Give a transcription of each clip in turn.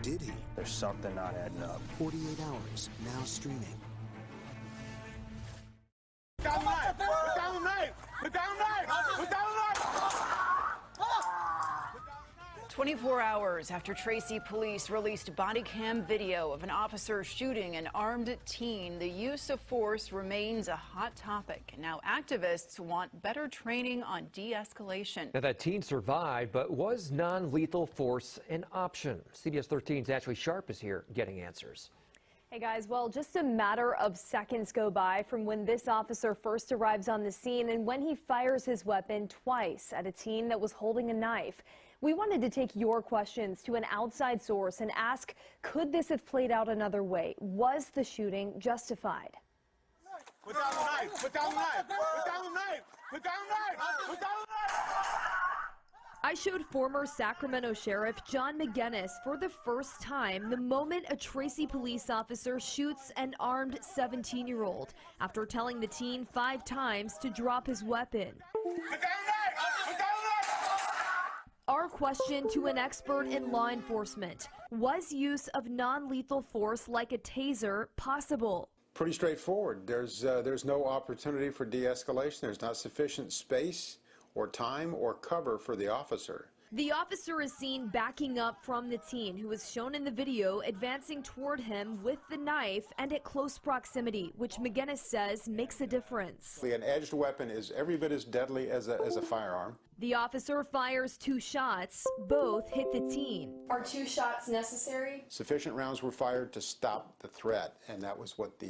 did he? There's something not adding up. 48 Hours, now streaming. Put down the knife! Put down the knife! Put down the knife! Put down the knife! 24 hours after Tracy police released body cam video of an officer shooting an armed teen, the use of force remains a hot topic. Now activists want better training on de-escalation. Now that teen survived, but was non-lethal force an option? CBS 13's Ashley Sharp is here getting answers. Hey guys, well, just a matter of seconds go by from when this officer first arrives on the scene and when he fires his weapon twice at a teen that was holding a knife. We wanted to take your questions to an outside source and ask, could this have played out another way? Was the shooting justified? Put down the knife! Put down the knife! Put down the knife! Put down the knife! Put down the knife! I showed former Sacramento Sheriff John McGinnis for the first time the moment a Tracy police officer shoots an armed 17-year-old after telling the teen 5 times to drop his weapon. Put down the knife! Put down the knife! Our question to an expert in law enforcement: was use of non-lethal force like a taser possible? Pretty straightforward. There's no opportunity for de-escalation. There's not sufficient space or time or cover for the officer. The officer is seen backing up from the teen, who is shown in the video advancing toward him with the knife and at close proximity, which McGinnis says makes a difference. An edged weapon is every bit as deadly as a firearm. The officer fires 2 shots. Both hit the teen. Are 2 shots necessary? Sufficient rounds were fired to stop the threat, and that was what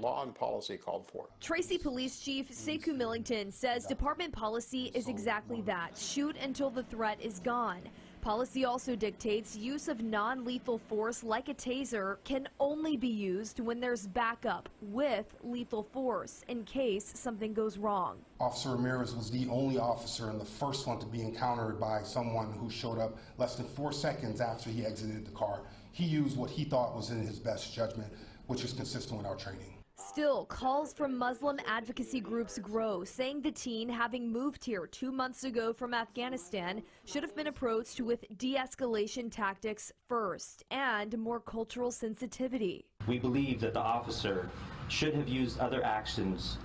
law and policy called for. Tracy Police Chief Sekou Millington says department policy is exactly that: shoot until the threat is gone. Policy also dictates use of non-lethal force like a taser can only be used when there's backup with lethal force in case something goes wrong. Officer Ramirez was the only officer and the first one to be encountered by someone who showed up less than 4 seconds after he exited the car. He used what he thought was in his best judgment, which is consistent with our training. Still, calls from Muslim advocacy groups grow, saying the teen, having moved here 2 months ago from Afghanistan, should have been approached with de-escalation tactics first and more cultural sensitivity. We believe that the officer should have used other actions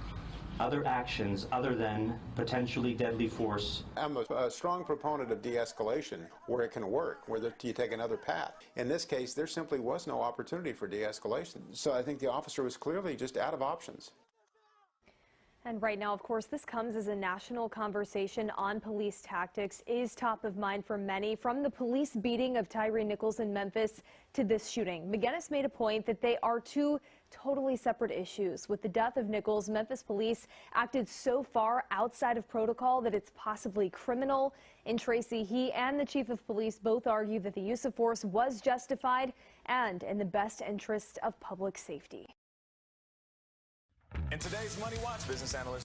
other than potentially deadly force. I'm a strong proponent of de-escalation where it can work, where you take another path. In this case, there simply was no opportunity for de-escalation. So I think the officer was clearly just out of options. And right now, of course, this comes as a national conversation on police tactics is top of mind for many, from the police beating of Tyree Nichols in Memphis to this shooting. McGinnis made a point that they are 2 totally separate issues. With the death of Nichols, Memphis police acted so far outside of protocol that it's possibly criminal. In Tracy, he and the chief of police both argue that the use of force was justified and in the best interest of public safety. In today's Money Watch, business analyst